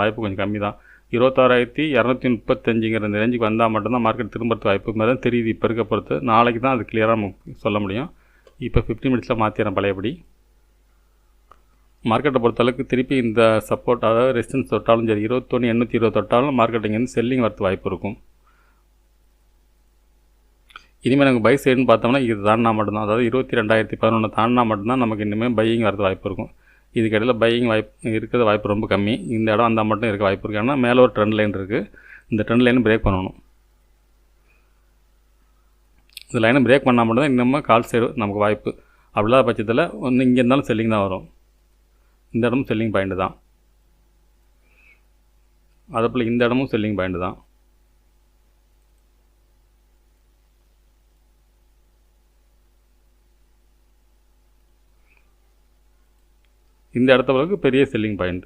வாய்ப்பு கொஞ்சம் கம்மி தான். 26,235ங்கிற இந்த ரேஞ்சுக்கு வந்தால் மட்டும்தான் மார்க்கெட் திரும்புறதுக்கு வாய்ப்பு மாதிரி தான் தெரியுது இப்போ இருக்க பொறுத்து. நாளைக்கு தான் அது கிளியராக நமக்கு சொல்ல முடியும். இப்போ 15 மினிட்ஸில் மாற்றிடுறேன் பழையபடி. மார்க்கெட்டை பொறுத்தளவுக்கு திருப்பி இந்த சப்போர்ட் அதாவது ரெசிஸ்டன்ஸ் தொட்டாலும் சரி 21,820 தொட்டாலும் மார்க்கெட் இங்கேருந்து செல்லிங் வரது வாய்ப்பு இருக்கும். இனிமேல் நமக்கு பை சைடுன்னு பார்த்தோம்னா இது தாண்டினா மட்டும்தான், அதாவது 22,011 தாண்டினா மட்டும்தான் நமக்கு இனிமேல் பையிங் வரது வாய்ப்பு இருக்கும். இதுக்கிடையில் பையிங் வாய்ப்பு இருக்கிற வாய்ப்பு ரொம்ப கம்மி. இந்த இடம் வந்தால் மட்டும் இருக்க வாய்ப்பு இருக்குது. ஏன்னா மேலே ஒரு ட்ரெண்ட் லைன் இருக்குது, இந்த ட்ரெண்ட் லைனை பிரேக் பண்ணணும். இந்த லைனை பிரேக் பண்ணால் மட்டும்தான் இன்னமும் கால் சைடு நமக்கு வாய்ப்பு. அப்படில்லாத பட்சத்தில் ஒன்று இங்கே இருந்தாலும் செல்லிங் தான் வரும். இந்த இடமும் செல்லிங் பாயிண்ட்டு தான், அதேபோல் இந்த இடமும் செல்லிங் பாயிண்ட்டு தான். இந்த இடத்த பிறகு பெரிய செல்லிங் பாயிண்ட்.